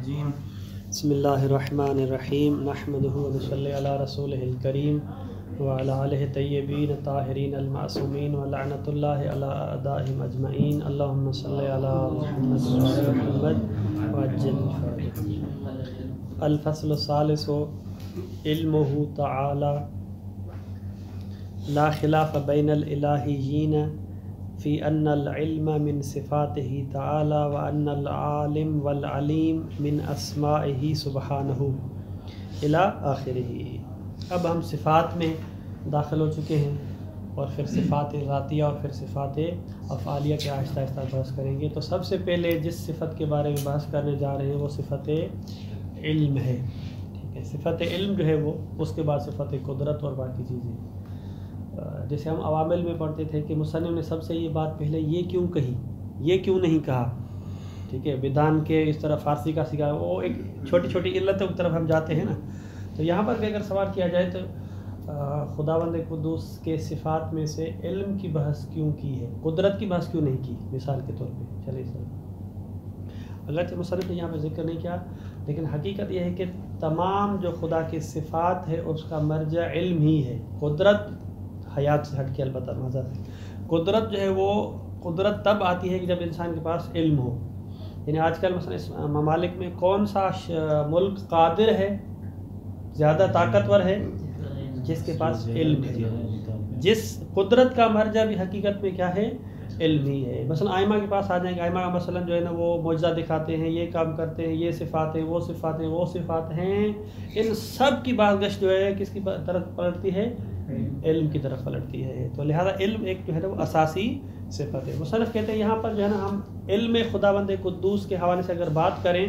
الرجیم بسم اللہ الرحمن الرحیم نحمده ونصلی علی رسولہ الکریم وعلی آلہ طیبین طاہرین المعصومین ولعنۃ اللہ علی اعدائہم اجمعین اللہم صلی علی محمد وعلی محمد وعجل فرجہ۔ الفصل الثالث علمہ تعالی لا خلاف بین الالہیین فی ان العلم من صفاته تعالی وان العالم والعلیم من اسمائه سبحانہ الی آخرہ۔ اب ہم صفات میں داخل ہو چکے ہیں اور پھر صفات ذاتیہ اور پھر صفات افعالیہ کے آہستہ آہستہ بحث کریں گے۔ تو سب سے پہلے جس صفت کے بارے میں بحث کرنے جا رہے ہیں وہ صفت علم ہے، ٹھیک ہے۔ صفت علم جو ہے وہ اس کے بعد صفت قدرت اور باقی چیزیں، جیسے ہم عوامل میں پڑھتے تھے کہ مصنف نے سب سے یہ بات پہلے یہ کیوں کہی، یہ کیوں نہیں کہا، ٹھیک ہے۔ بدان کے اس طرح فارسی کا سکھا وہ ایک چھوٹی چھوٹی علتوں کی طرف ہم جاتے ہیں نا، تو یہاں پر بھی اگر سوال کیا جائے تو خداوند قدوس کے صفات میں سے علم کی بحث کیوں کی ہے، قدرت کی بحث کیوں نہیں کی، مثال کے طور پہ چلے سر۔ اگرچہ مصنف نے یہاں پہ ذکر نہیں کیا، لیکن حقیقت یہ ہے کہ تمام جو خدا کی صفات ہے اس کا مرجع علم ہی ہے۔ قدرت حیات سے ہٹ کے البتہ مذہب ہے، قدرت جو ہے وہ قدرت تب آتی ہے کہ جب انسان کے پاس علم ہو۔ یعنی آج کل مثلا اس ممالک میں کون سا ملک قادر ہے، زیادہ طاقتور ہے، جس کے پاس علم ہے۔ جس قدرت کا مرجع بھی حقیقت میں کیا ہے، علم ہی ہے۔ مثلا آئمہ کے پاس آ جائیں گے، آئمہ مثلا جو ہے نا وہ معجزہ دکھاتے ہیں، یہ کام کرتے ہیں، یہ صفات ہیں، وہ صفات ہیں، وہ صفات ہیں، ان سب کی بازگشت جو ہے کس کی طرف پلٹتی ہے، علم کی طرف پلٹتی ہے۔ تو لہذا علم ایک جو ہے نا وہ اساسی صفت ہے۔ مصنف کہتے ہیں یہاں پر جو ہے نا ہم علم خداوند قدوس کے حوالے سے اگر بات کریں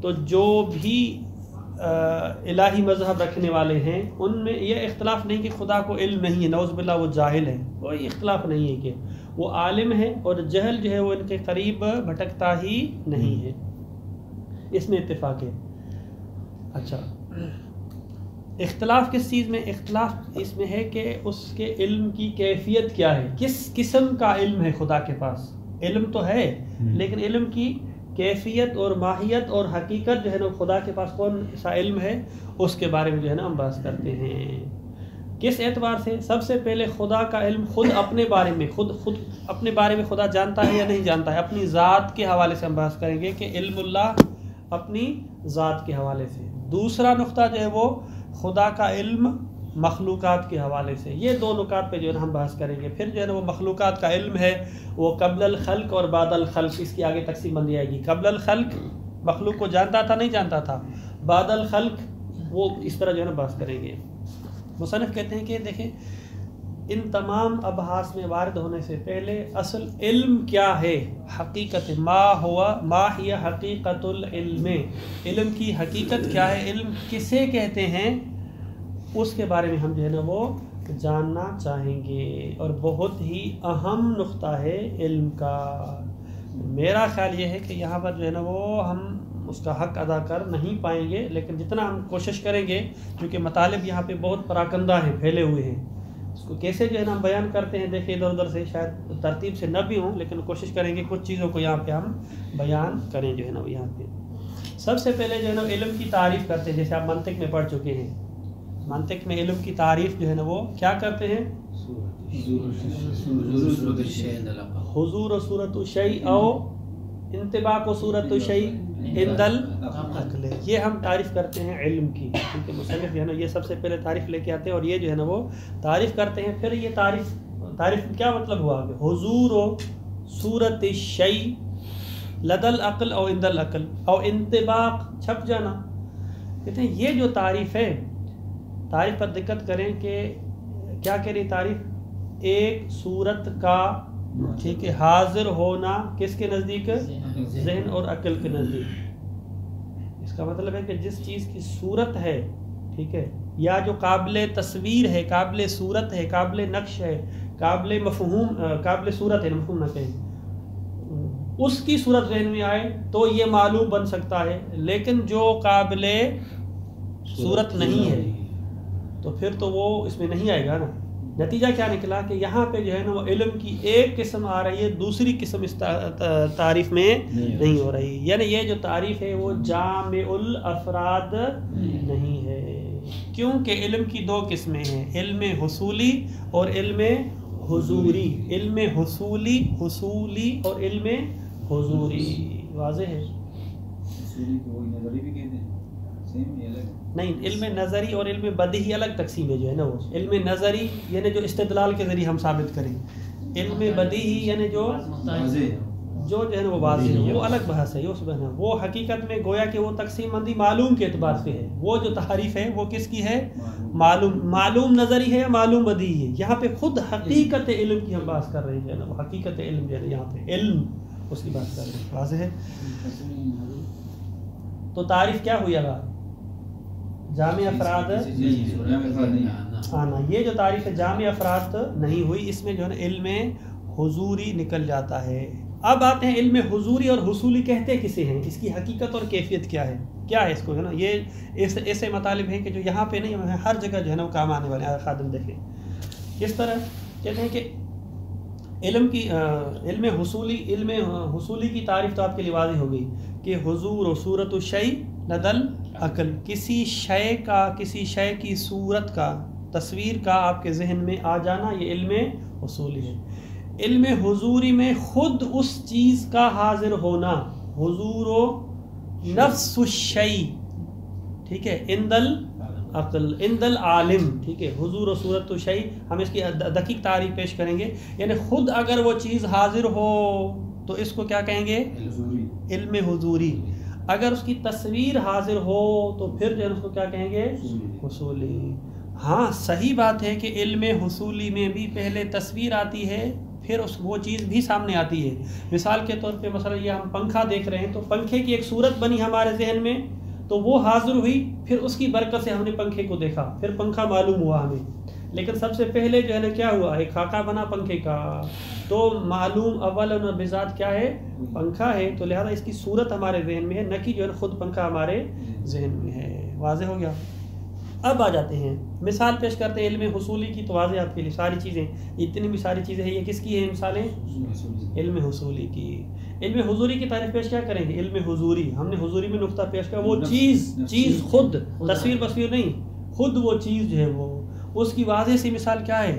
تو جو بھی الہی مذہب رکھنے والے ہیں ان میں یہ اختلاف نہیں کہ خدا کو علم نہیں ہے، نعوذ باللہ وہ جاہل ہے، کوئی اختلاف نہیں ہے کہ وہ عالم ہے، اور جہل جو ہے وہ ان کے قریب بھٹکتا ہی نہیں ہے، اس میں اتفاق ہے۔ اچھا، اختلاف کس چیز میں؟ اختلاف اس میں ہے کہ اس کے علم کی کیفیت کیا ہے، کس قسم کا علم ہے خدا کے پاس۔ علم تو ہے لیکن علم کی کیفیت اور ماہیت اور حقیقت جو ہے نا خدا کے پاس کون سا علم ہے، اس کے بارے میں جو ہے نا ہم بحث کرتے ہیں۔ کس اعتبار سے؟ سب سے پہلے خدا کا علم خود اپنے بارے میں، خود اپنے بارے میں خدا جانتا ہے یا نہیں جانتا ہے، اپنی ذات کے حوالے سے ہم بحث کریں گے کہ علم اللہ اپنی ذات کے حوالے سے۔ دوسرا نقطہ جو ہے وہ خدا کا علم مخلوقات کے حوالے سے۔ یہ دو نکات پہ جو ہے نا ہم بحث کریں گے۔ پھر جو ہے نا وہ مخلوقات کا علم ہے وہ قبل الخلق اور بعد الخلق، اس کی آگے تقسیم بندی آئے گی۔ قبل الخلق مخلوق کو جانتا تھا نہیں جانتا تھا، بعد الخلق وہ اس طرح جو ہے نا بحث کریں گے۔ مصنف کہتے ہیں کہ دیکھیں ان تمام ابحاث میں وارد ہونے سے پہلے اصل علم کیا ہے، حقیقت ما ہی حقیقت العلم، علم کی حقیقت کیا ہے، علم کسے کہتے ہیں، اس کے بارے میں ہم جو ہے نا وہ جاننا چاہیں گے۔ اور بہت ہی اہم نقطہ ہے علم کا۔ میرا خیال یہ ہے کہ یہاں پر جو ہے نا وہ ہم اس کا حق ادا کر نہیں پائیں گے، لیکن جتنا ہم کوشش کریں گے، کیونکہ مطالب یہاں پہ بہت پراکندہ ہیں، پھیلے ہوئے ہیں، اس کو کیسے جو ہے نا ہم بیان کرتے ہیں دیکھیں ادھر ادھر سے شاید ترتیب سے نہ بھی ہوں، لیکن کوشش کریں گے کچھ چیزوں کو یہاں پہ ہم بیان کریں جو ہے نا وہ یہاں پہ۔ سب سے پہلے جو ہے نا علم کی تعریف کرتے ہیں، جیسے آپ منطق میں پڑھ چکے ہیں، منطق میں علم کی تعریف جو ہے نا وہ کیا کرتے ہیں، حضور و صورت الشیء او انطباق و صورت الشیء عند العقل، یہ ہم تعریف کرتے ہیں علم کی، کیونکہ مصنف جو ہے نا یہ سب سے پہلے تعریف لے کے آتے ہیں اور یہ جو ہے نا وہ تعریف کرتے ہیں۔ پھر یہ تعریف کیا مطلب ہوا کہ حضور و صورت الشیء لدى العقل او عند العقل او انطباق چھپ جانا۔ کہتے ہیں یہ جو تعریف ہے، تعریف پر دقت کریں کہ کیا کہہ رہی تعریف، ایک صورت کا، ٹھیک ہے، حاضر ہونا کس کے نزدیک، ذہن اور عقل کے نزدیک۔ اس کا مطلب ہے کہ جس چیز کی صورت ہے، ٹھیک ہے، یا جو قابل تصویر ہے، قابل صورت ہے، قابل نقش ہے، قابل مفہوم، قابل صورت ہے، مفہوم نہ کہیں، اس کی صورت ذہن میں آئے تو یہ معلوم بن سکتا ہے، لیکن جو قابل صورت نہیں ہے تو پھر تو وہ اس میں نہیں آئے گا نا، نتیجہ کیا نکلا کہ یہاں پہ جو ہے نا وہ علم کی ایک قسم آ رہی ہے، دوسری قسم اس تعریف میں نہیں ہو رہی، یعنی یہ جو تعریف ہے وہ جامع الافراد نہیں ہے، کیونکہ علم کی دو قسمیں ہیں، علم حصولی اور علم حضوری، علم حصولی اور علم حضوری، واضح ہے؟ نہیں، علم نظری اور علم بدیہی الگ تقسیم ہے جو ہے نا، وہ علم نظری یعنی جو استدلال کے ذریعے ہم ثابت کریں، علم بدیہی یعنی جو ہے نا وہ واضح ہے، وہ الگ بحث ہے، وہ حقیقت میں گویا کہ وہ تقسیم بندی معلوم کے اعتبار سے ہے، وہ جو تعریف ہے وہ کس کی ہے؟ معلوم نظری ہے یا معلوم بدیہی ہے؟ یہاں پہ خود حقیقت علم کی ہم بات کر رہے ہیں نا، وہ حقیقت علم جو ہے نا یہاں پہ علم اس کی بات کر رہے ہیں، واضح ہے؟ تو تعریف کیا ہوئی اگر جامع افراد آنا، یہ جو تعریف ہے جامع افراد نہیں ہوئی، اس میں جو ہے نا علم حضوری نکل جاتا ہے۔ اب آتے ہیں علم حضوری اور حصولی کہتے کسے ہیں، اس کی حقیقت اور کیفیت کیا ہے، کیا ہے اس کو، ہے نا یہ ایسے مطالب ہیں کہ جو یہاں پہ نہیں، ہر جگہ جو ہے نا وہ کام آنے والے ہیں۔ خادم دیکھیں کس طرح کہتے ہیں کہ علم حصولی کی تعریف تو آپ کے لیے واضح ہو گئی کہ حضور و صورت الشیء لدى العقل، کسی شے کی صورت کا، تصویر کا آپ کے ذہن میں آ جانا، یہ علم حصولی ہے۔ علم حضوری میں خود اس چیز کا حاضر ہونا، حضور و نفس الشیء، ٹھیک ہے، عند العقل عند العالم، ٹھیک ہے، حضور و صورت الشیء، ہم اس کی دقیق تعریف پیش کریں گے، یعنی خود اگر وہ چیز حاضر ہو تو اس کو کیا کہیں گے؟ علم حضوری۔ اگر اس کی تصویر حاضر ہو تو پھر جو ہے اس کو کیا کہیں گے؟ حصولی۔ ہاں صحیح بات ہے کہ علم حصولی میں بھی پہلے تصویر آتی ہے، پھر وہ چیز بھی سامنے آتی ہے۔ مثال کے طور پہ مثلا یہ ہم پنکھا دیکھ رہے ہیں تو پنکھے کی ایک صورت بنی ہمارے ذہن میں، تو وہ حاضر ہوئی، پھر اس کی برکت سے ہم نے پنکھے کو دیکھا، پھر پنکھا معلوم ہوا ہمیں۔ لیکن سب سے پہلے جو ہے نا کیا ہوا؟ ایک خاکہ بنا پنکھے کا، تو معلوم اول اور بذات کیا ہے؟ پنکھا ہے، تو لہذا اس کی صورت ہمارے ذہن میں ہے، نہ کہ جو ہے خود پنکھا ہمارے ذہن میں ہے۔ واضح ہو گیا؟ اب آ جاتے ہیں مثال پیش کرتے ہیں علم حصولی کی، تو واضح آپ کے لیے ساری چیزیں، اتنی بھی ساری چیزیں ہیں، یہ کس کی ہیں مثالیں؟ علم حصولی کی۔ علم حضوری کی تعریف پیش کیا کریں گے؟ علم حضوری، ہم نے حضوری میں نقطہ پیش کیا، وہ چیز خود، تصویر نہیں، خود وہ چیز جو ہے وہ، اس کی واضح سی مثال کیا ہے؟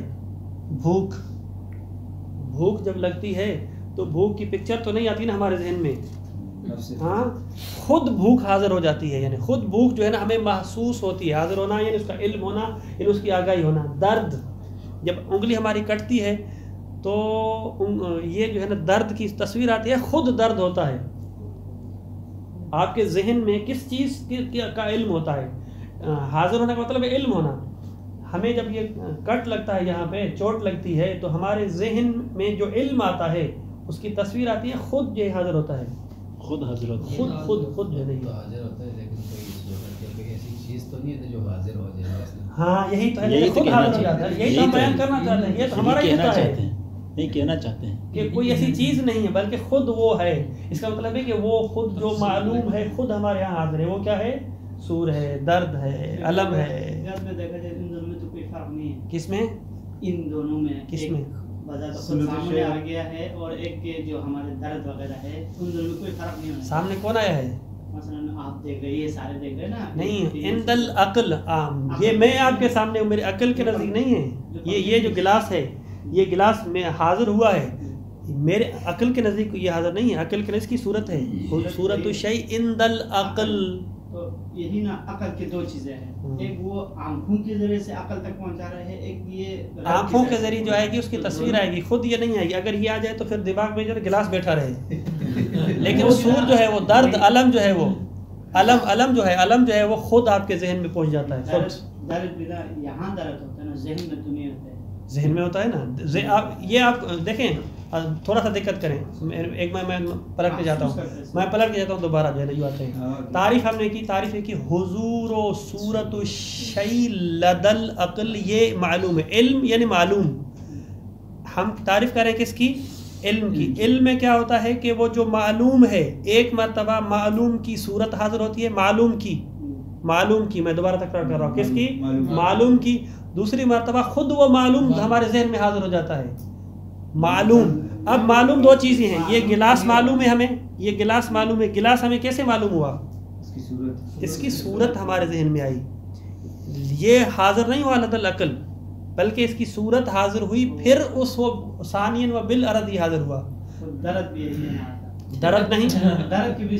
بھوک جب لگتی ہے تو بھوک کی پکچر تو نہیں آتی نا ہمارے ذہن میں، ہاں خود بھوک حاضر ہو جاتی ہے، یعنی خود بھوک جو ہے نا ہمیں محسوس ہوتی ہے، حاضر ہونا یعنی اس کا علم ہونا، یعنی اس کی آگاہی ہونا۔ درد، جب انگلی ہماری کٹتی ہے تو یہ جو ہے نا درد کی تصویر آتی ہے، خود درد ہوتا ہے، آپ کے ذہن میں کس چیز کا علم ہوتا ہے؟ حاضر ہونے کا مطلب ہے علم ہونا۔ ہمیں جب یہ کٹ لگتا ہے، یہاں پہ چوٹ لگتی ہے، تو ہمارے ذہن میں جو علم آتا ہے اس کی تصویر آتی ہے، خود جو حاضر ہوتا ہے، خود حاضر ہوتا ہے، خود جو نہیں حاضر ہوتا ہے، لیکن کوئی ایسی چیز تو نہیں ہے جو حاضر ہو جائے۔ ہاں یہی تو ہے، خود حاضر ہو جاتا ہے، یہی تو ہم بیان کرنا چاہتے ہیں، یہ تو ہمارا کہنا چاہتے ہیں، نہیں کہنا چاہتے ہیں کہ کوئی ایسی چیز نہیں ہے بلکہ خود وہ ہے۔ اس کا مطلب ہے کہ وہ خود جو معلوم ہے خود ہمارے ہاں حاضر ہے، وہ کیا ہے؟ سور ہے، درد ہے، علم ہے۔ دیکھا جائے ان دونوں میں تو کوئی فرق نہیں ہے۔ کس میں؟ ان دونوں میں، کس میں؟ سامنے آ گیا ہے اور ایک کے جو ہمارے درد وغیرہ ہے، ان دونوں میں کوئی فرق نہیں ہے۔ سامنے کون آیا ہے؟ مثلا آپ دیکھ رہے، یہ سارے دیکھ رہے نا، نہیں عند العقل، یہ میں آپ کے سامنے ہوں، میرے عقل کے نزدیک نہیں ہے، یہ جو گلاس ہے، یہ گلاس میں حاضر ہوا ہے، میرے عقل کے نزدیک یہ حاضر نہیں ہے، عقل کے نزدیک کی صورت ہے، صورت الشیء عند العقل۔ تو یہی نا عقل کی دو چیزیں ہیں، ایک وہ آنکھوں کے ذریعے سے عقل تک پہنچا رہے ہیں، ایک یہ آنکھوں کے ذریعے جو آئے گی اس کی تصویر آئے گی، خود یہ نہیں آئے گی۔ اگر یہ آ جائے تو پھر دماغ میں جو ہے گلاس بیٹھا رہے، لیکن وہ سور جو ہے، وہ درد، علم جو ہے، وہ علم جو ہے وہ خود آپ کے ذہن میں پہنچ جاتا ہے۔ درد یہاں درد ہوتا ہے نا، ذہن میں تو نہیں ہوتا ہے، ذہن میں ہوتا ہے نا۔ یہ آپ دیکھیں، تھوڑا سا دقت کریں، ایک میں پلٹ کے جاتا ہوں، دوبارہ جو ہے نا یوں آتے ہیں۔ تعریف ہم نے کی، تعریف ہے کہ حضور و صورت الشیء لدى العقل، یہ معلوم ہے، علم یعنی معلوم۔ ہم تعریف کریں کس کی؟ علم کی۔ علم میں کیا ہوتا ہے کہ وہ جو معلوم ہے، ایک مرتبہ معلوم کی صورت حاضر ہوتی ہے، معلوم کی، معلوم کی، میں دوبارہ تکرار کر رہا ہوں، کس کی؟ معلوم کی. دوسری مرتبہ خود وہ معلوم ہمارے ذہن میں حاضر ہو جاتا ہے. معلوم، اب معلوم دو چیزیں ہیں، یہ گلاس معلوم ہے ہمیں، یہ گلاس معلوم ہے. گلاس ہمیں کیسے معلوم ہوا؟ اس کی صورت ہمارے ذہن میں آئی. یہ حاضر نہیں ہوا لد العقل، بلکہ اس کی صورت حاضر ہوئی، پھر اس وہ ثانین و بالارض ہی حاضر ہوا. درد بھی درد نہیں، درد کی بھی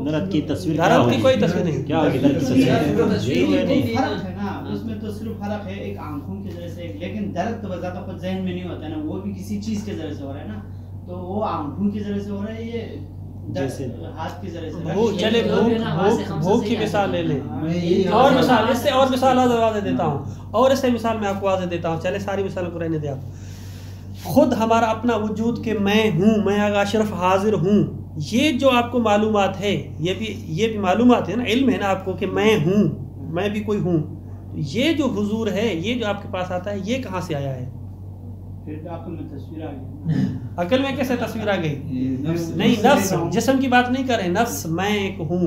درد کی تصویر، درد کی کوئی تصویر نہیں. کیا ہوگی درد کی تصویر؟ فرق ہے نا اس میں، تو صرف فرق ہے ایک آنکھوں کی ذریعے سے، لیکن درد تو زیادہ خود ذہن میں نہیں ہوتا ہے نا، وہ بھی کسی چیز کے ذریعے سے ہو رہا ہے نا. تو وہ آنکھوں کی ذریعے سے ہو رہا ہے، یہ ہاتھ کی ذریعے سے. چلے بھوک کی مثال لے لیں، اور مثال اس سے اور مثال واضح دیتا ہوں، اور اس سے مثال میں آپ کو واضح دیتا ہوں. چلے ساری مثال کو رہنے دیں آپ. خود ہمارا اپنا وجود کہ میں ہوں، میں آغا اشرف حاضر ہوں، یہ جو آپ کو معلومات ہے، یہ بھی معلومات ہے نا، علم ہے نا آپ کو کہ میں ہوں، میں بھی کوئی ہوں. یہ جو حضور ہے، یہ جو آپ کے پاس آتا ہے، یہ کہاں سے آیا ہے؟ پھر عقل میں تصویر آ گئی. عقل میں کیسے تصویر آ گئی؟ نہیں، نفس، جسم کی بات نہیں کر رہے، نفس میں ایک ہوں.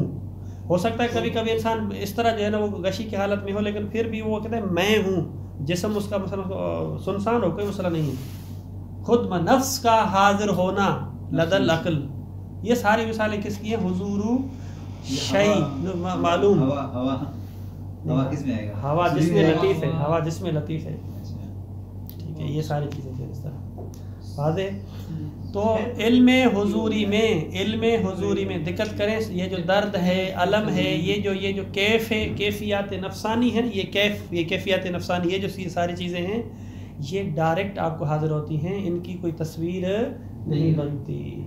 ہو سکتا ہے کبھی کبھی انسان اس طرح جو ہے نا وہ غشی کی حالت میں ہو، لیکن پھر بھی وہ کہتا ہے میں ہوں. جسم اس کا مثلا سنسان ہو، کوئی مسئلہ نہیں ہے. خود نفس کا حاضر ہونا لد العقل. یہ ساری مثالیں کس کی ہیں؟ حضور شیء معلوم. ہوا کس میں آئے گا؟ ہوا جس میں لطیف ہے، ہوا جس میں لطیف ہے. ٹھیک ہے، یہ ساری چیزیں ہیں اس طرح واضح. تو علم حضوری میں دقت کریں، یہ جو درد ہے، علم ہے، یہ جو کیف ہے، کیفیات نفسانی ہے، یہ کیفیات نفسانی، یہ جو ساری چیزیں ہیں، یہ ڈائریکٹ آپ کو حاضر ہوتی ہیں، ان کی کوئی تصویر نہیں بنتی.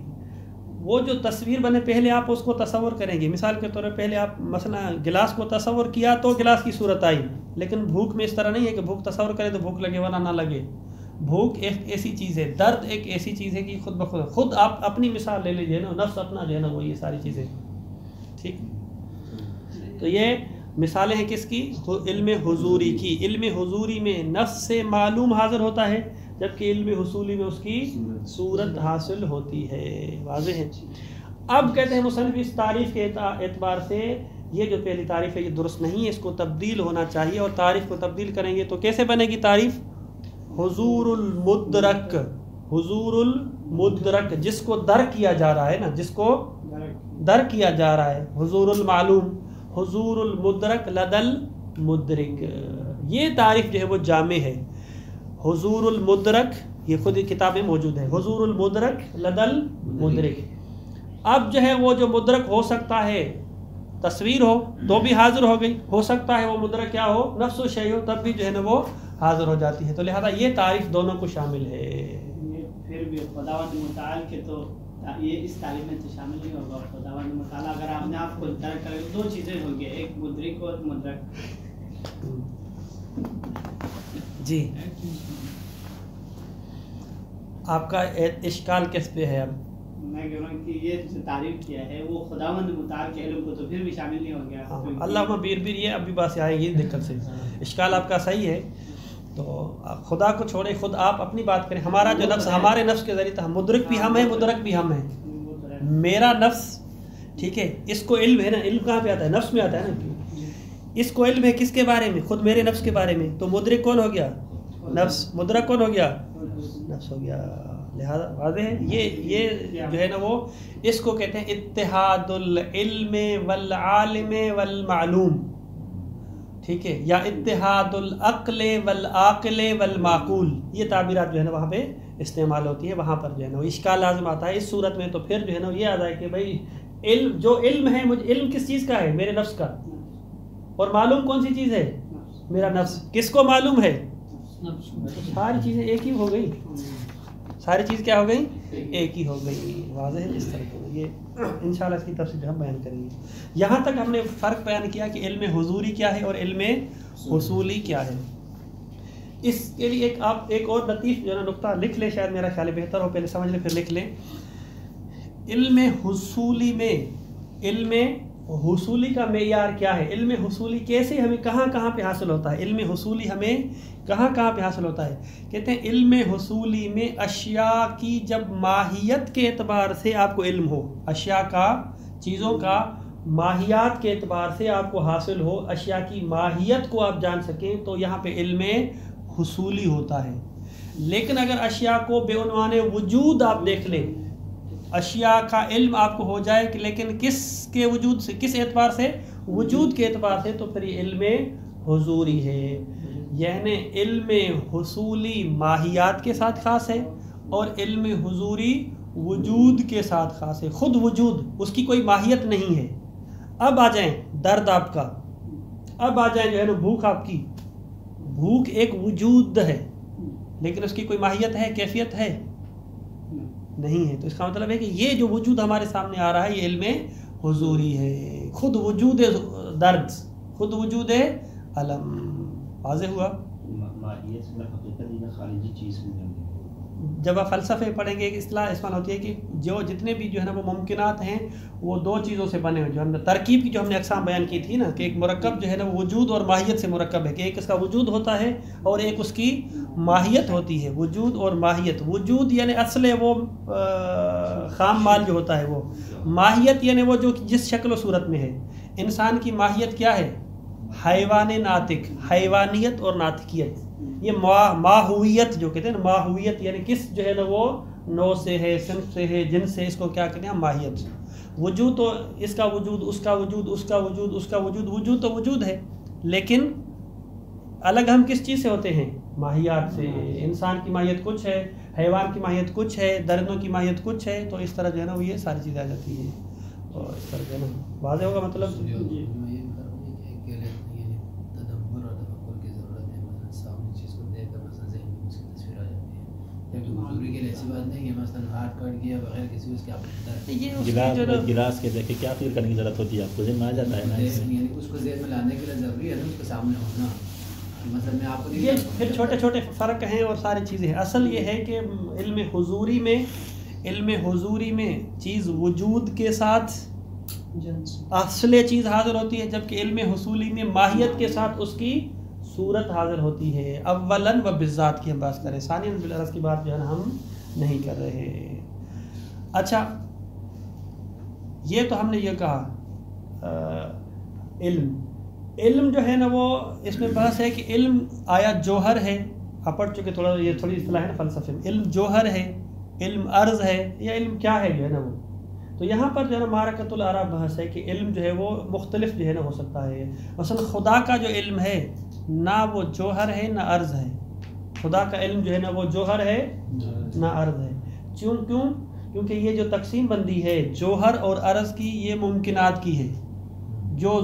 وہ جو تصویر بنے پہلے آپ اس کو تصور کریں گے. مثال کے طور پر پہلے آپ مثلا گلاس کو تصور کیا تو گلاس کی صورت آئی، لیکن بھوک میں اس طرح نہیں ہے کہ بھوک تصور کرے تو بھوک لگے ورنہ نہ لگے. بھوک ایک ایسی چیز ہے، درد ایک ایسی چیز ہے کہ خود بخود، خود آپ اپنی مثال لے لیجیے نا، نفس اپنا جو ہے نا وہ یہ ساری چیزیں. ٹھیک، تو یہ مثالیں ہیں کس کی؟ علم حضوری کی. علم حضوری میں نفس سے معلوم حاضر ہوتا ہے، جبکہ علم حصولی میں اس کی صورت حاصل ہوتی ہے. واضح ہے. اب کہتے ہیں مصنف اس تعریف کے اعتبار سے یہ جو پہلی تعریف ہے یہ درست نہیں ہے، اس کو تبدیل ہونا چاہیے. اور تعریف کو تبدیل کریں گے تو کیسے بنے گی تعریف؟ حضور المدرک، حضور المدرک، جس کو در کیا جا رہا ہے نا، جس کو در کیا جا رہا ہے. حضور المعلوم، حضور المدرک لد المدرک. یہ تعریف جو ہے وہ جامع ہے. حضور المدرک، یہ خود کتاب میں موجود ہے، حضور المدرک لد المدرک. اب جو ہے وہ جو مدرک ہو سکتا ہے تصویر ہو تو بھی حاضر ہو گئی، ہو سکتا ہے وہ مدرک کیا ہو؟ نفس و شیء ہو، تب بھی جو ہے نا وہ حاضر ہو جاتی ہے. تو لہذا یہ تعریف دونوں کو شامل ہے. پھر بھی خداوند متعال کے تو یہ اس تعریف میں تو شامل نہیں ہوگا. خداوند متعال اگر آپ نے آپ کو درک کرے دو چیزیں ہوں گی، ایک مدرک اور مدرک. جی، آپ کا اشکال کس پہ ہے؟ اب میں کہہ رہا ہوں کہ یہ جو تعریف کیا ہے وہ خداوند متعال کے علم کو تو پھر بھی شامل نہیں ہو گیا. اللہ بیر یہ ابھی بات آئے گی دقت سے. اشکال آپ کا صحیح ہے. تو خدا کو چھوڑے، خود آپ اپنی بات کریں. ہمارا جو نفس، ہمارے نفس کے ذریعے مدرک بھی ہم ہیں، مدرک بھی ہم ہیں. میرا نفس، ٹھیک ہے، اس کو علم ہے نا. علم کہاں پہ آتا ہے؟ نفس میں آتا ہے نا. اس کو علم ہے کس کے بارے میں؟ خود میرے نفس کے بارے میں. تو مدرک کون ہو گیا؟ نفس. مدرک کون ہو گیا؟ نفس ہو گیا. لہذا واضح ہے. یہ جو ہے نا وہ اس کو کہتے ہیں اتحاد العلم والعالم والمعلوم. ٹھیک ہے، یا اتحاد العقل والعاقل والمعقول. یہ تعبیرات جو ہے نا وہاں پہ استعمال ہوتی ہے. وہاں پر جو ہے نا وہ اشکال لازم آتا ہے. اس صورت میں تو پھر جو ہے نا یہ آتا ہے کہ بھائی علم، جو علم ہے، مجھے علم کس چیز کا ہے؟ میرے نفس کا. اور معلوم کون سی چیز ہے؟ میرا نفس. کس کو معلوم ہے؟ ساری چیزیں ایک ہی ہو گئی. ساری چیز کیا ہو گئی؟ ایک ہی ہو گئی. واضح ہے اس طرح سے. یہ انشاءاللہ اس کی تفصیل ہم بیان کریں گے. یہاں تک ہم نے فرق بیان کیا کہ علم حضوری کیا ہے اور علم حصولی کیا ہے. اس کے لیے ایک اور لطیف جو ہے نا نقطہ لکھ لیں، شاید میرا خیال بہتر ہو، پہلے سمجھ لیں پھر لکھ لیں. علم حصولی میں، علم حصولی کا معیار کیا ہے؟ علم حصولی کیسے ہمیں کہاں پہ حاصل ہوتا ہے؟ علم حصولی ہمیں کہاں پہ حاصل ہوتا ہے؟ کہتے ہیں علم حصولی میں اشیاء کی جب ماہیت کے اعتبار سے آپ کو علم ہو، اشیاء کا، چیزوں کا ماہیات کے اعتبار سے آپ کو حاصل ہو، اشیاء کی ماہیت کو آپ جان سکیں، تو یہاں پہ علم حصولی ہوتا ہے. لیکن اگر اشیاء کو بے عنوان وجود آپ دیکھ لیں، اشیاء کا علم آپ کو ہو جائے کہ لیکن کس کے وجود سے، کس اعتبار سے؟ وجود کے اعتبار سے، تو پھر یہ علم حضوری ہے. یعنی علم حصولی ماہیات کے ساتھ خاص ہے اور علم حضوری وجود کے ساتھ خاص ہے. خود وجود، اس کی کوئی ماہیت نہیں ہے. اب آ جائیں درد آپ کا، اب آ جائیں جو ہے نا بھوک آپ کی. بھوک ایک وجود ہے لیکن اس کی کوئی ماہیت ہے، کیفیت ہے؟ نہیں ہے. تو اس کا مطلب ہے کہ یہ جو وجود ہمارے سامنے آ رہا ہے یہ علم حضوری ہے. خود وجود درد، خود وجود علم. واضح ہوا؟ ماہیت سے حقیقت خارجی چیز میں جب آپ فلسفے پڑھیں گے، اصطلاح استعمال ہوتی ہے کہ جو جتنے بھی جو ہے نا وہ ممکنات ہیں وہ دو چیزوں سے بنے ہوئے. جو ہم نے ترکیب کی جو ہم نے اقسام بیان کی تھی نا کہ ایک مرکب جو ہے نا وہ وجود اور ماہیت سے مرکب ہے، کہ ایک اس کا وجود ہوتا ہے اور ایک اس کی ماہیت ہوتی ہے. وجود اور ماہیت. وجود یعنی اصل وہ خام مال جو ہوتا ہے وہ. ماہیت یعنی وہ جو جس شکل و صورت میں ہے. انسان کی ماہیت کیا ہے؟ حیوان ناطق، حیوانیت اور ناطقیت. یہ ماہویت جو کہتے ہیں نا، ماہویت یعنی کس جو ہے نا وہ نوع سے ہے، صنف سے ہے، جنس سے، اس کو کیا کہتے ہیں؟ ماہیت. وجود تو اس کا وجود، اس کا وجود، اس کا وجود، اس کا وجود. وجود تو وجود ہے لیکن الگ ہم کس چیز سے ہوتے ہیں؟ ماہیات سے. انسان کی ماہیت کچھ ہے، حیوان کی ماہیت کچھ ہے، درندوں کی ماہیت کچھ ہے. تو اس طرح جو ہے نا وہ یہ ساری چیزیں آ جاتی ہیں. اور اس طرح جو ہے نا واضح ہوگا مطلب. گلاس کے دیکھے کیا فکر کرنے کی ضرورت ہوتی ہے؟ آپ کو ذہن میں آ جاتا ہے نا، اس کو ذہن میں لانے کے لیے ضروری ہے نا اس کے سامنے ہونا. مثلا میں آپ کو یہ پھر چھوٹے چھوٹے فرق ہیں اور ساری چیزیں ہیں. اصل یہ ہے کہ علم حضوری میں چیز وجود کے ساتھ اصل چیز حاضر ہوتی ہے، جبکہ علم حصولی میں ماہیت کے ساتھ اس کی صورت حاضر ہوتی ہے. اولاً و بالذات کی ہم بات کریں، ثانیاً بالعرض کی بات جو ہے نا ہم نہیں کر رہے. اچھا، یہ تو ہم نے یہ کہا علم جو ہے نا وہ اس میں بحث ہے کہ علم آیا جوہر ہے. آپ پڑھ چکے تھوڑا، یہ تھوڑی اصطلاح ہے نا فلسفے میں. علم جوہر ہے، علم عرض ہے، یا علم کیا ہے جو ہے نا وہ. تو یہاں پر جو ہے نا معرکۃ الآراء بحث ہے کہ علم جو ہے وہ مختلف جو ہے نا ہو سکتا ہے. مثلا خدا کا جو علم ہے نہ وہ جوہر ہے نہ عرض ہے. خدا کا علم جو ہے نا وہ جوہر ہے نہ عرض ہے. کیونکہ یہ جو تقسیم بندی ہے جوہر اور عرض کی، یہ ممکنات کی ہے. جو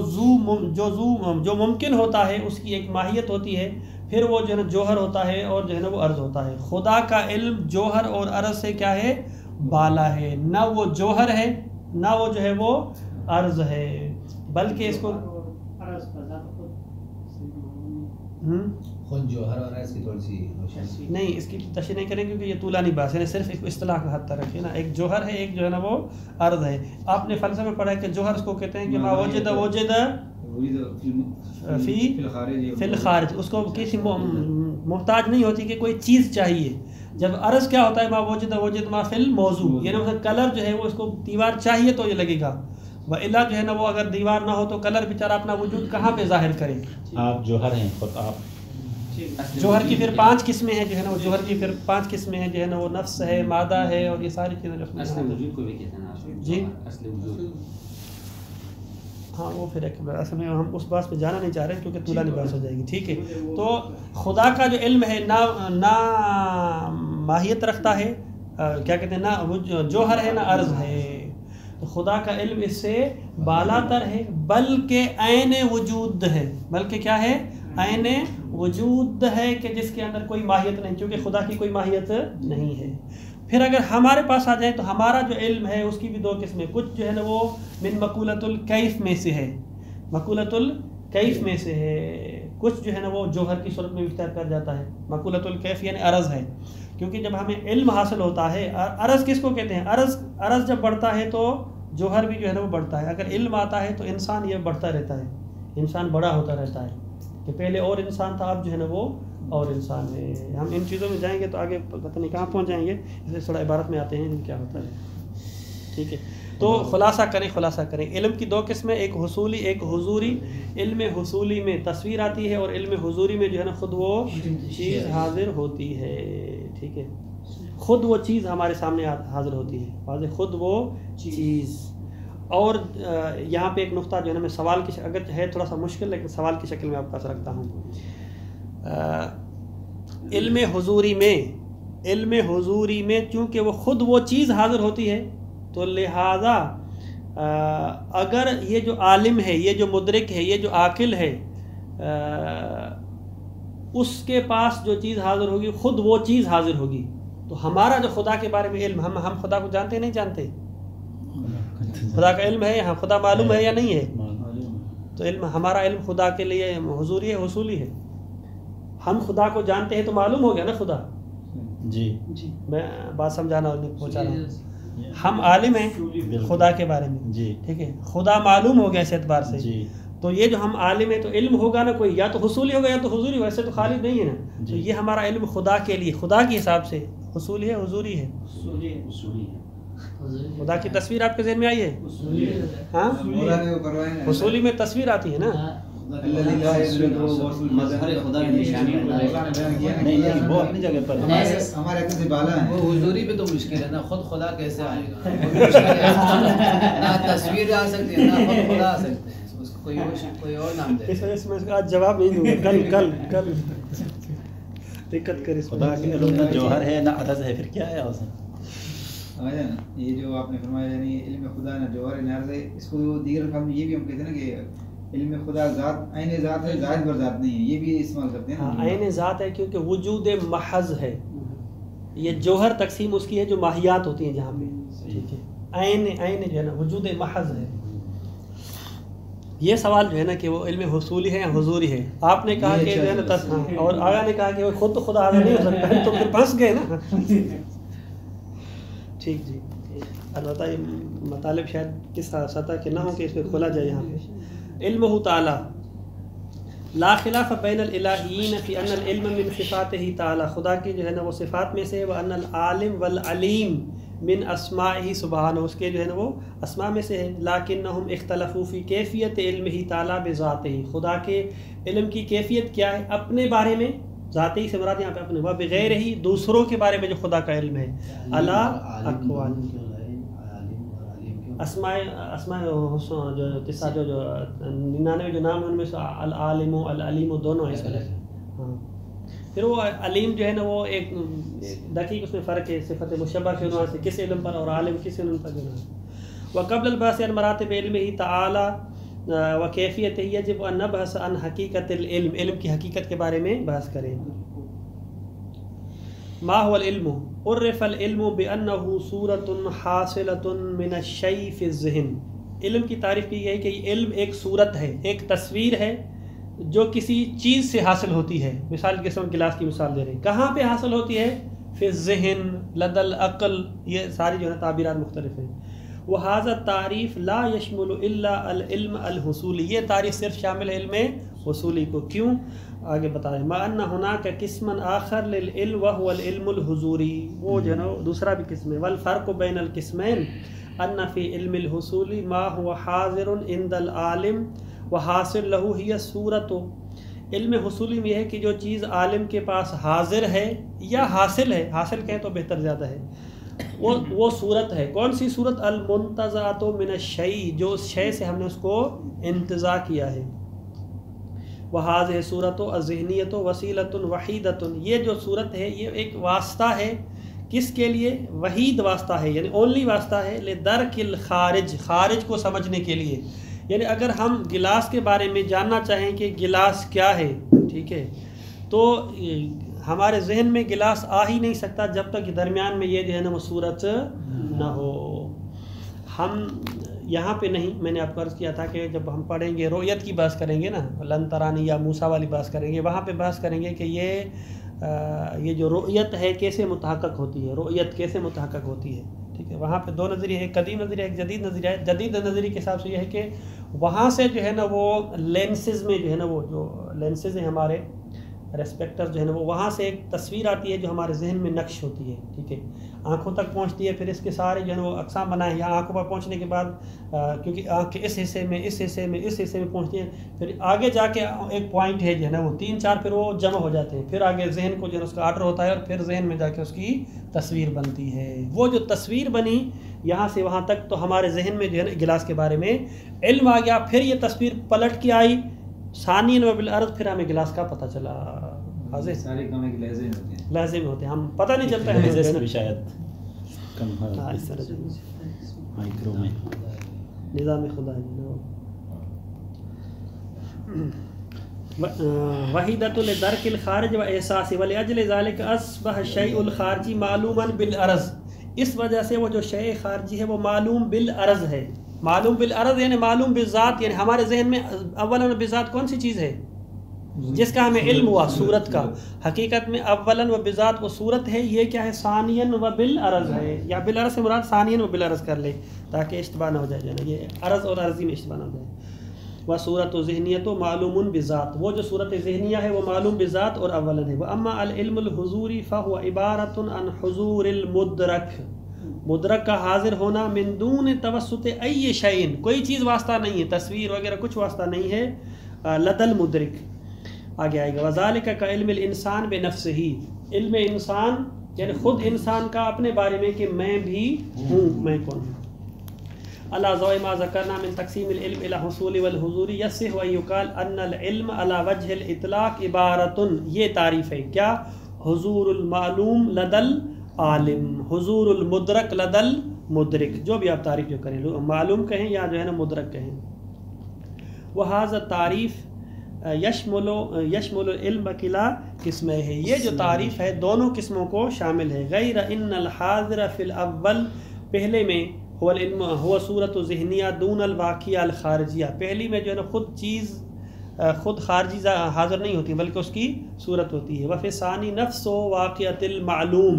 ممکن ہوتا ہے اس کی ایک ماہیت ہوتی ہے، پھر وہ جو ہے نا جوہر ہوتا ہے اور جو ہے نا وہ عرض ہوتا ہے. خدا کا علم جوہر اور عرض سے کیا ہے؟ بالا ہے. نہ وہ جوہر ہے نہ وہ جو ہے وہ عرض ہے، بلکہ اس کو خود جوہر اور عرض کی تھوڑی سی نہیں، اس کی تشریح نہیں کریں کیونکہ یہ طولانی بات ہے. صرف ایک اصطلاح کا حد تک رکھیں نا. ایک جوہر ہے، ایک جو ہے نا وہ عرض ہے. آپ نے فلسفے میں پڑھا ہے کہ جوہر اس کو کہتے ہیں کہ ما وجد فی الخارج. اس کو کسی محتاج نہیں ہوتی کہ کوئی چیز چاہیے. جب عرض کیا ہوتا ہے؟ ما وجد ما فی الموضوع. یعنی مثلا کلر جو ہے وہ اس کو دیوار چاہیے تو یہ لگے گا، وإلا جو ہے نا وہ اگر دیوار نہ ہو تو کلر بیچارہ اپنا وجود کہاں پہ ظاہر کرے. آپ جوہر ہیں خود. آپ جوہر کی پھر 5 قسمیں ہیں جو ہے نا وہ. جوہر کی پھر 5 قسمیں ہیں جو ہے نا وہ نفس ہے، مادہ ہے، اور یہ ساری چیزیں اصل وجود کو بھی کہتے ہیں نا. جی اصل وجود. ہاں وہ پھر اصل میں ہم اس بات پہ جانا نہیں چاہ رہے کیونکہ طولانی بات ہو جائے گی. ٹھیک ہے. تو خدا کا جو علم ہے نہ ماہیت رکھتا ہے، کیا کہتے ہیں، نہ جوہر ہے نہ عرض ہے. تو خدا کا علم اس سے بالا تر ہے، بلکہ عین وجود ہے. بلکہ کیا ہے؟ عین وجود ہے، کہ جس کے اندر کوئی ماہیت نہیں، کیونکہ خدا کی کوئی ماہیت نہیں ہے. پھر اگر ہمارے پاس آ جائیں تو ہمارا جو علم ہے اس کی بھی 2 قسمیں. کچھ جو ہے نا وہ من مقولۃ الکیف میں سے ہے، مقولۃ الکیف میں سے ہے. کچھ جو ہے نا وہ جوہر کی صورت میں اختیار کر جاتا ہے. مقولۃ الکیف یعنی عرض ہے، کیونکہ جب ہمیں علم حاصل ہوتا ہے، عرض کس کو کہتے ہیں؟ عرض جب بڑھتا ہے تو جوہر بھی جو ہے نا وہ بڑھتا ہے. اگر علم آتا ہے تو انسان یہ بڑھتا رہتا ہے، انسان بڑا ہوتا رہتا ہے، کہ پہلے اور انسان تھا، اب جو ہے نا وہ اور انسان ہے. ہم ان چیزوں میں جائیں گے تو آگے پتہ نہیں کہاں پہنچ جائیں گے، اس لیے تھوڑا عبارت میں آتے ہیں کیا ہوتا ہے. ٹھیک ہے. تو خلاصہ کریں علم کی دو قسمیں، ایک حصولی ایک حضوری۔ علم حصولی میں تصویر آتی ہے اور علم حضوری میں جو ہے نا خود وہ چیز حاضر ہوتی ہے، ٹھیک ہے، خود وہ چیز ہمارے سامنے حاضر ہوتی ہے، واضح، خود وہ چیز۔ اور یہاں پہ ایک نقطہ جو ہے نا میں سوال کی اگر ہے تھوڑا سا مشکل لیکن سوال کی شکل میں آپ کے پاس رکھتا ہوں۔ علم حضوری میں چونکہ وہ خود وہ چیز حاضر ہوتی ہے تو لہذا اگر یہ جو عالم ہے، یہ جو مدرک ہے، یہ جو عاقل ہے، اس کے پاس جو چیز حاضر ہوگی خود وہ چیز حاضر ہوگی، تو ہمارا جو خدا کے بارے میں علم، ہم خدا کو جانتے نہیں جانتے؟ خدا کا علم ہے، ہاں خدا معلوم ہے یا نہیں ہے؟ تو ہمارا علم خدا کے لیے حضوری ہے حصولی ہے؟ ہم خدا کو جانتے ہیں تو معلوم ہو گیا نا خدا۔ جی میں بات سمجھانا پہنچا رہا ہوں، ہم عالم ہیں خدا کے بارے میں، جی ٹھیک ہے، خدا معلوم ہو گیا اس اعتبار سے، جی تو یہ جو ہم عالم ہیں تو علم ہوگا نا کوئی، یا تو حصولی ہوگا یا تو حضوری ہوگا، ایسے تو خالی نہیں ہے نا، تو یہ ہمارا علم خدا کے لیے، خدا کے حساب سے حصولی ہے حضوری ہے؟ خدا کی تصویر آپ کے ذہن میں آئی ہے؟ ہاں، حصولی میں تصویر آتی ہے نا، مظہر خدا کی نشانی نہیں، وہ اپنی جگہ پر ہمارے عقل سے بالا ہے۔ وہ حضوری پہ تو مشکل ہے نا، خود خدا کیسے آئے گا؟ وہ بھی مشکل ہے، نہ تصویر آ سکتی ہے نہ خود خدا آ سکتے ہیں، اس کو کوئی اور نام دے۔ اس وجہ سے میں آج جواب نہیں دوں گا، کل دقت کرے اس خدا کے علم نہ جوہر ہے نہ عدد ہے، پھر کیا ہے اس میں؟ یہ جو آپ نے فرمایا یعنی علم خدا نہ جوہر نہ عرض ہے، اس کو دیگر الفاظ میں یہ بھی ہم کہتے ہیں نا کہ علم خدا ذات عین ذات ہے، ظاہر پر ذات نہیں ہے، یہ بھی استعمال کرتے ہیں۔ ہاں، عین ذات ہے کیونکہ وجود محض ہے، یہ جوہر تقسیم اس کی ہے جو ماہیات ہوتی ہیں جہاں پہ، ٹھیک ہے، عین جو ہے نا وجود محض ہے۔ یہ سوال جو ہے نا کہ وہ علم حصولی ہے یا حضوری ہے، آپ نے کہا کہ جو ہے نا اور آگا نے کہا کہ وہ خود تو خدا حاضر نہیں ہو سکتا، تو پھر پھنس گئے نا۔ ٹھیک جی، البتہ یہ مطالب شاید کس سطح کے نہ ہوں کہ اس پہ کھولا جائے۔ یہاں پہ علمہ تعالی لا خلاف بین الالہیین فی ان العلم من صفاتہ تعالی، خدا کی جو ہے نا وہ صفات میں سے، وان العالم والعلیم من اسمائہ سبحانہ، اس کے جو ہے نا وہ اسماء میں سے ہے، لیکنہم اختلفوا فی کیفیت علمہ تعالی بذاتہ، خدا کے علم کی کیفیت کیا ہے اپنے بارے میں، ذاتی سے مراد یہاں پہ اپنے، وہ بغیر ہی دوسروں کے بارے میں جو خدا کا علم ہے، الا اقوال اسماء حسن جو قصہ جو 99 جو نام ہے ان میں سے العالم و العلیم دونوں ہیں، ہاں، پھر وہ علیم جو ہے نا وہ ایک دقیق اس میں فرق ہے، صفت مشبہ کے عنوان سے کس علم پر، اور عالم کس علم پر جو ہے۔ وقبل البحث عن مراتب علمہ تعالی و کیفیتہ یجب ان نبحث عن حقیقت العلم، علم کی حقیقت کے بارے میں بحث کریں۔ ما هو العلم؟ عرف العلم بأنه صورة حاصلة من الشيء في الذهن، علم کی تعریف کی گئی کہ یہ علم ایک صورت ہے، ایک تصویر ہے جو کسی چیز سے حاصل ہوتی ہے، مثال کے ساتھ گلاس کی مثال دے رہے ہیں، کہاں پہ حاصل ہوتی ہے؟ فی الذہن، لدى العقل، یہ ساری جو ہے تعبیرات مختلف ہیں۔ وہذا تعریف لا یشمل الا العلم الحصولی، یہ تعریف صرف شامل ہے علم حصولی کو، کیوں؟ آگے بتائیں، ما ان ہناک قسما آخر للعلم وهو العلم الحضوری، وہ جو ہے نا دوسرا بھی قسم ہے، والفرق بین القسمین ان فی علم الحصولی ما هو حاضر عند العالم وحاصل له هي الصورة، علم حصولی میں یہ ہے کہ جو چیز عالم کے پاس حاضر ہے یا حاصل ہے، حاصل کہیں تو بہتر زیادہ ہے، وہ صورت ہے، کون سی صورت؟ المنتزعۃ من الشیء، جو اس شے سے ہم نے اس کو انتزاع کیا ہے، وہذہ صورت الذہنیۃ وسیلۃ وحیدۃ، یہ جو صورت ہے یہ ایک واسطہ ہے، کس کے لیے؟ وحید واسطہ ہے، یعنی اونلی واسطہ ہے، لدرک الخارج، خارج کو سمجھنے کے لیے، یعنی اگر ہم گلاس کے بارے میں جاننا چاہیں کہ گلاس کیا ہے، ٹھیک ہے، تو ہمارے ذہن میں گلاس آ ہی نہیں سکتا جب تک درمیان میں یہ جو ہے نا وہ صورت نہ ہو۔ ہم یہاں پہ نہیں، میں نے آپ کو عرض کیا تھا کہ جب ہم پڑھیں گے رؤیت کی بحث کریں گے نا، لن ترانی یا موسیٰ والی بحث کریں گے، وہاں پہ بحث کریں گے کہ یہ جو رؤیت ہے کیسے متحقق ہوتی ہے، رؤیت کیسے متحقق ہوتی ہے، ٹھیک ہے، وہاں پہ دو نظریے، ایک قدیم نظریہ ایک جدید نظریہ ہے۔ جدید نظریے کے حساب سے یہ ہے کہ وہاں سے جو ہے نا وہ لینسز میں جو ہے نا وہ جو لینسز ہیں ہمارے، ریسپیکٹر جو ہے نا وہ وہاں سے ایک تصویر آتی ہے جو ہمارے ذہن میں نقش ہوتی ہے، ٹھیک ہے، آنکھوں تک پہنچتی ہے، پھر اس کے سارے جو ہے نا وہ اقسام بنائے ہیں، آنکھوں پر پہنچنے کے بعد کیونکہ آنکھ کے اس حصے میں اس حصے میں اس حصے میں پہنچتی ہے، پھر آگے جا کے ایک پوائنٹ ہے جو ہے نا وہ 3-4 پھر وہ جمع ہو جاتے ہیں، پھر آگے ذہن کو جو ہے اس کا آرڈر ہوتا ہے اور پھر ذہن میں جا کے اس کی تصویر بنتی ہے۔ وہ جو تصویر بنی یہاں سے وہاں تک تو ہمارے ذہن میں جو ہے نا گلاس کے بارے میں علم آ گیا، پھر یہ تصویر پلٹ کے آئی ثانین و بالارض، پھر ہمیں گلاس کا پتہ چلا۔ واضح سارے کام ایک لہجے میں ہوتے ہیں، لازم ہوتے ہیں، ہم پتہ نہیں چلتا ہے لہجے سے بھی شاید کم ہاں اس طرح سے مائکرو میں نظام خدا وحیدۃ لدرک الخارج و احساس ولاجل ذلك اصبح الشیء الخارجی معلوما بالعرض، اس وجہ سے وہ جو شیء خارجی ہے وہ معلوم بالعرض ہے۔ معلوم بالعرض یعنی معلوم بالذات، یعنی ہمارے ذہن میں اولا بالذات کون سی چیز ہے جس کا ہمیں علم ہوا؟ صورت کا۔ حقیقت میں اولا و بذات وہ صورت ہے، یہ کیا ہے؟ ثانیا و بالعرض ہے، یا بالعرض سے مراد ثانیا و بالعرض کر لے تاکہ اشتباہ نہ ہو جائے، یہ عرض اور عرضی میں اشتباہ نہ ہو جائے۔ وہ صورت و ذہنیت و معلوم بذات، وہ جو صورت ذہنیہ ہے وہ معلوم بذات اور اولا ہے۔ واما العلم الحضوری فهو عبارۃ عن حضور المدرک، مدرک کا حاضر ہونا، من دون توسط ای شیء، کوئی چیز واسطہ نہیں ہے، تصویر وغیرہ کچھ واسطہ نہیں ہے، لدل مدرک آگے آئے گا۔ وذالک کا علم الانسان بنفسہ، علم انسان یعنی خود انسان کا اپنے بارے میں کہ میں بھی ہوں، میں کون ہوں۔ اللہ ضوء ما ذکرنا من تقسیم العلم الى حصول والحضور یصح ان یقال ان العلم على وجه الاطلاق عبارۃ، یہ تعریف ہے کیا؟ حضور المعلوم لدل عالم، حضور المدرک لدل مدرک، جو بھی آپ تعریف جو کریں، معلوم کہیں یا جو ہے نا مدرک کہیں۔ وہذا تعریف یشمل العلم کلا قسمیں ہے، یہ جو تعریف ہے دونوں قسموں کو شامل ہے۔ غیر ان الحاضر فی الاول، پہلے میں هو العلم هو صورت ذہنیہ دون الواقعہ الخارجیہ، پہلی میں جو ہے نا خود چیز خود خارجی حاضر نہیں ہوتی بلکہ اس کی صورت ہوتی ہے۔ وفی ثانی نفس و واقعۃ المعلوم،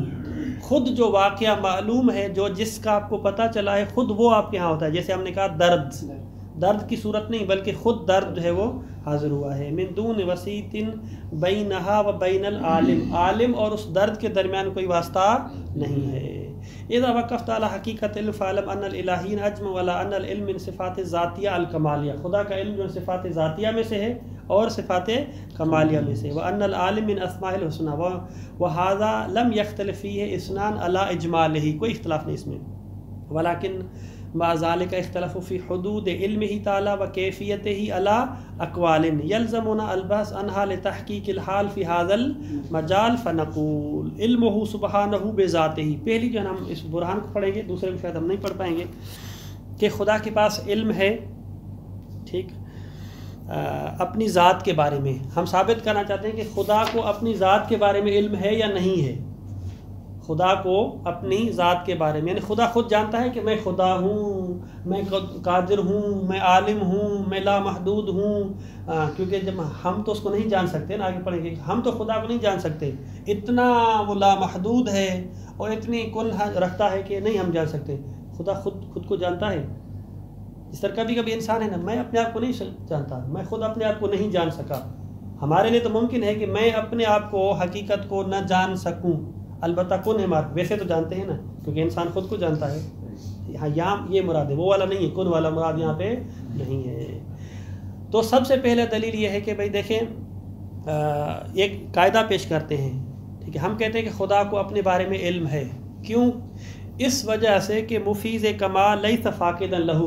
خود جو واقعہ معلوم ہے جو جس کا آپ کو پتہ چلا ہے خود وہ آپ کے ہاں ہوتا ہے، جیسے ہم نے کہا درد، درد کی صورت نہیں بلکہ خود درد جو ہے وہ حاضر ہوا ہے۔ من دون وسیط بینہا و بین العالم، عالم اور اس درد کے درمیان کوئی واسطہ نہیں ہے۔ اذا وقفت على حقیقت العلم فاعلم ان الالہین اجمعوا على ان العلم من صفات ذاتیہ الکمالیہ، خدا کا علم جو صفات ذاتیہ میں سے ہے اور صفات کمالیہ میں سے، وان العالم من اسماء الحسنى وهذا لم يختلف فيه اثنان على اجمالہ، کوئی اختلاف نہیں اس میں، ولكن مع ذلك اختلف في حدود علمه تعالى وكيفيته على اقوال يلزمنا البحث عنها لتحقيق الحال في هذا المجال فنقول علمه سبحانه بذاته، پہلی جو ہم اس برہان کو پڑھیں گے، دوسرے میں شاید ہم نہیں پڑھ پائیں گے، کہ خدا کے پاس علم ہے، ٹھیک، اپنی ذات کے بارے میں ہم ثابت کرنا چاہتے ہیں کہ خدا کو اپنی ذات کے بارے میں علم ہے یا نہیں ہے، خدا کو اپنی ذات کے بارے میں، یعنی خدا خود جانتا ہے کہ میں خدا ہوں، میں قادر ہوں، میں عالم ہوں، میں لامحدود ہوں، کیونکہ جب ہم تو اس کو نہیں جان سکتے نا، آگے پڑھیں گے، ہم تو خدا کو نہیں جان سکتے، اتنا وہ لامحدود ہے اور اتنی کنہ رکھتا ہے کہ نہیں ہم جان سکتے، خدا خود کو جانتا ہے۔ جس طرح کبھی کبھی انسان ہے نا، میں اپنے آپ کو نہیں جانتا، میں خود اپنے آپ کو نہیں جان سکا، ہمارے لیے تو ممکن ہے کہ میں اپنے آپ کو حقیقت کو نہ جان سکوں، البتہ کن ہے ویسے تو جانتے ہیں نا، کیونکہ انسان خود کو جانتا ہے، یہاں یہ مراد ہے، وہ والا نہیں ہے، کن والا مراد یہاں پہ نہیں ہے۔ تو سب سے پہلے دلیل یہ ہے کہ بھئی دیکھیں، ایک قاعدہ پیش کرتے ہیں، ٹھیک ہے، ہم کہتے ہیں کہ خدا کو اپنے بارے میں علم ہے، کیوں؟ اس وجہ سے کہ مفیض کمال لیس فاقدا لہ،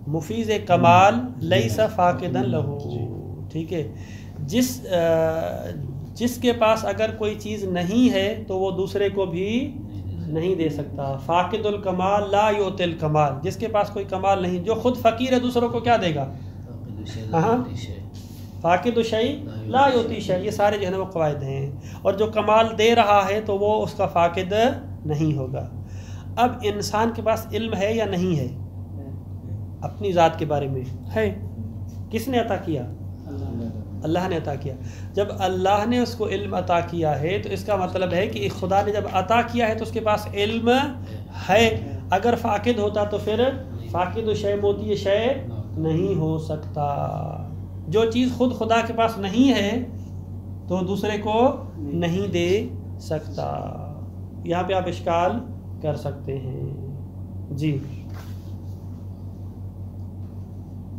مفیض کمال لیس فاقدا لہ، ٹھیک ہے، جس کے پاس اگر کوئی چیز نہیں ہے تو وہ دوسرے کو بھی نہیں دے سکتا، فاقد الکمال لا یعطی الکمال، جس کے پاس کوئی کمال نہیں، جو خود فقیر ہے دوسروں کو کیا دے گا؟ فاقد الشیء لا یعطی شیء، یہ سارے جو ہے نا وہ قواعد ہیں، اور جو کمال دے رہا ہے تو وہ اس کا فاقد نہیں ہوگا۔ اب انسان کے پاس علم ہے یا نہیں ہے؟ اپنی ذات کے بارے میں ہے، کس نے عطا کیا؟ اللہ نے عطا کیا۔ جب اللہ نے اس کو علم عطا کیا ہے تو اس کا مطلب ہے کہ خدا نے جب عطا کیا ہے تو اس کے پاس علم ہے، اگر فاقد ہوتا تو پھر فاقد و شے موتی شے نہیں ہو سکتا۔ جو چیز خود خدا کے پاس نہیں ہے تو دوسرے کو نہیں دے سکتا. یہاں پہ آپ اشکال کر سکتے ہیں. جی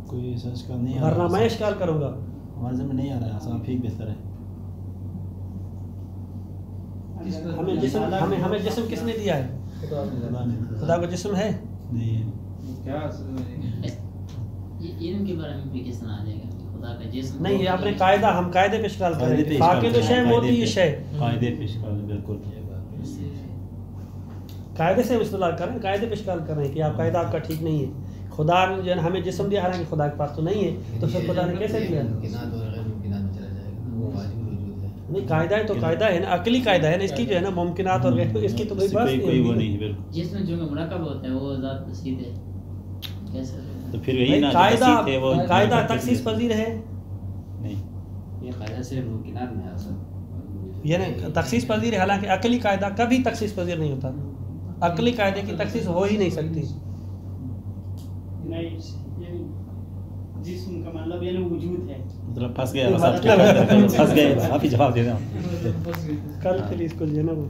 کوئی ایسا اشکال نہیں ورنہ میں اشکال کروں گا. ہمارے ذمہ نہیں آ رہا ہے صاحب ٹھیک بہتر ہے. ہمیں جسم کس نے دیا ہے؟ خدا کو جسم ہے نہیں ہے. کیا علم کے بارے میں بھی کس طرح آ جائے گا خدا کا جسم نہیں. یہ اپنے قاعدہ ہم قاعدے پہ اشکال کر رہے ہیں. فاقد شے موتی یہ شے قاعدے پہ اشکال بالکل. قاعدے سے اصطلاح کر رہے ہیں, قاعدے پہ اشکال کر رہے ہیں کہ آپ قاعدہ آپ کا ٹھیک نہیں ہے. خدا نے جو ہمیں جسم دیا حالانکہ خدا کے پاس تو نہیں ہے, تو پھر خدا نے کیسے دیا؟ نہیں, قاعدہ ہے تو قاعدہ ہے نا, عقلی قاعدہ ہے نا. اس کی جو ہے نا ممکنات اور غیر اس کی تو کوئی بات نہیں ہے. جس میں جو مرکب ہوتا ہے وہ ذات تسید ہے کیسے؟ تو پھر یہی نا قاعدہ تخصیص پذیر ہے نہیں. یہ قاعدہ صرف ممکنات میں ہے. یعنی تخصیص پذیر ہے, حالانکہ عقلی قاعدہ کبھی تخصیص پذیر نہیں ہوتا. عقلی قاعدے کی تخصیص ہو ہی نہیں سکتی. نہیں, جسم کا مطلب یعنی وجود ہے. مطلب پھنس گئے. آپ ہی جواب دے دیں. کل پھر اس کو جو ہے نا وہ,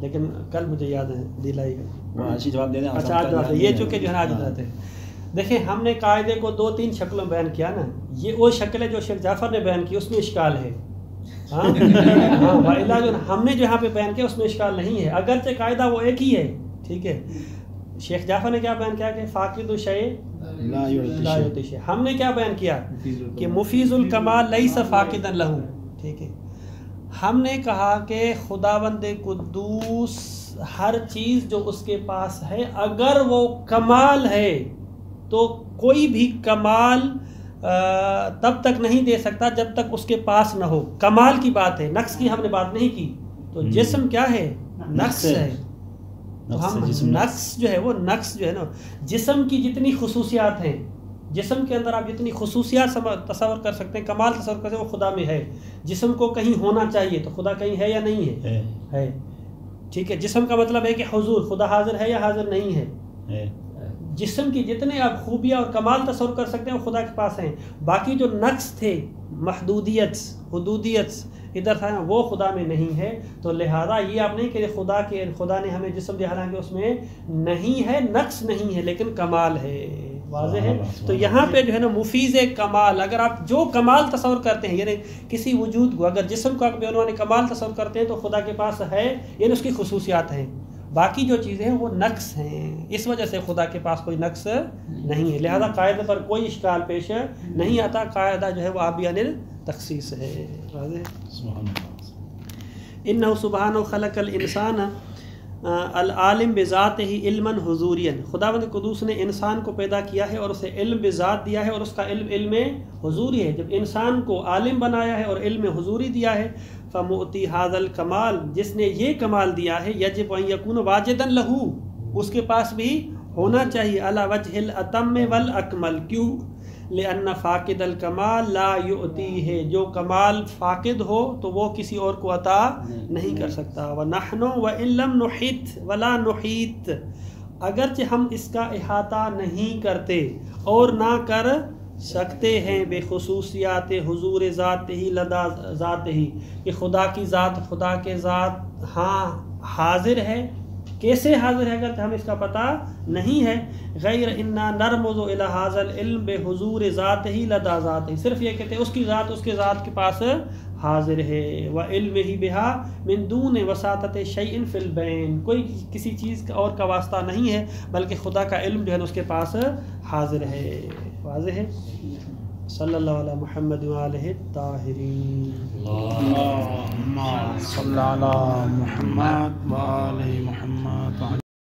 لیکن کل مجھے یاد ہے دلائی گا. وہ آج ہی جواب دے دیں. اچھا آج بات ہے یہ, چونکہ جو ہے نا آج بات ہے. دیکھیں ہم نے قاعدے کو 2-3 شکلوں میں بیان کیا نا. یہ وہ شکل ہے جو شیخ جعفر نے بیان کی, اس میں اشکال ہے. ہاں جو ہم نے جو یہاں پہ بیان کیا اس میں اشکال نہیں ہے, اگرچہ قاعدہ وہ ایک ہی ہے. ٹھیک ہے, شیخ جعفر نے کیا بیان کیا کہ فاقد الشیء لا یعطی شیء. ہم نے کیا بیان کیا کہ مفیض الکمال لیس فاقدا لہ. ٹھیک ہے, ہم نے کہا کہ خداوند قدوس ہر چیز جو اس کے پاس ہے اگر وہ کمال ہے تو کوئی بھی کمال تب تک نہیں دے سکتا جب تک اس کے پاس نہ ہو. کمال کی بات ہے, نقص کی ہم نے بات نہیں کی. تو جسم کیا ہے؟ نقص ہے. تو ہم نقص جو ہے وہ نقص جو ہے نا, جسم کی جتنی خصوصیات ہیں, جسم کے اندر آپ جتنی خصوصیات تصور کر سکتے ہیں, کمال تصور کر سکتے ہیں, وہ خدا میں ہے. جسم کو کہیں ہونا چاہیے تو خدا کہیں ہے یا نہیں ہے؟ ٹھیک ہے, جسم کا مطلب ہے کہ حضور, خدا حاضر ہے یا حاضر نہیں ہے. جسم کی جتنے آپ خوبیاں اور کمال تصور کر سکتے ہیں وہ خدا کے پاس ہیں. باقی جو نقص تھے, محدودیت, حدودیت ادھر تھا نا, وہ خدا میں نہیں ہے. تو لہذا یہ آپ نہیں کہ خدا نے ہمیں جسم دیا, حالانکہ اس میں نہیں ہے, نقص نہیں ہے لیکن کمال ہے. واضح ہے. تو یہاں پہ جو ہے نا مفیض کمال, اگر آپ جو کمال تصور کرتے ہیں, یعنی کسی وجود کو اگر جسم کو آپ بعنوان کمال تصور کرتے ہیں تو خدا کے پاس ہے, یعنی اس کی خصوصیات ہیں. باقی جو چیزیں ہیں وہ نقص ہیں, اس وجہ سے خدا کے پاس کوئی نقص نہیں ہے. لہذا قاعدے پر کوئی اشکال پیش نہیں آتا. قاعدہ جو ہے وہ آبی انل تخصیص ہے. انہ سبحانہ خلق الانسان العالم بذاتہ علما حضوریا. خداوند قدوس نے انسان کو پیدا کیا ہے اور اسے علم بذات دیا ہے, اور اس کا علم حضوری ہے. جب انسان کو عالم بنایا ہے اور علم حضوری دیا ہے, فمؤتی ھذا الکمال, جس نے یہ کمال دیا ہے, یجب ان یکون واجدا لہ, اس کے پاس بھی ہونا چاہیے, علی وجہ الاتم والاکمل. کیوں؟ لأن فاقد الکمال لا یعطیہ, جو کمال فاقد ہو تو وہ کسی اور کو عطا نہیں کر سکتا. ونحن وان لم نحیط ولا نحیط, اگرچہ ہم اس کا احاطہ نہیں کرتے اور نہ کر سکتے ہیں بخصوصیات حضور ذات ہی لدا ذات ہی, کہ خدا کی ذات, خدا کے ذات ہاں حاضر ہے. کیسے حاضر ہے اگر ہم اس کا پتہ نہیں ہے. غیر انا نرمز الی ھذا العلم بحضور ذات ہی لدا ذات ہی, صرف یہ کہتے ہیں اس کی ذات اس کے ذات کے پاس حاضر ہے. وعلمہ بہا من دون وساطۃ شیء فی البین, کوئی کسی چیز اور کا واسطہ نہیں ہے بلکہ خدا کا علم جو ہے اس کے پاس حاضر ہے. واضح ہے. صلی اللہ علی محمد وآلہ الطاہرین. اللہم صلی علی محمد وآلہ محمد.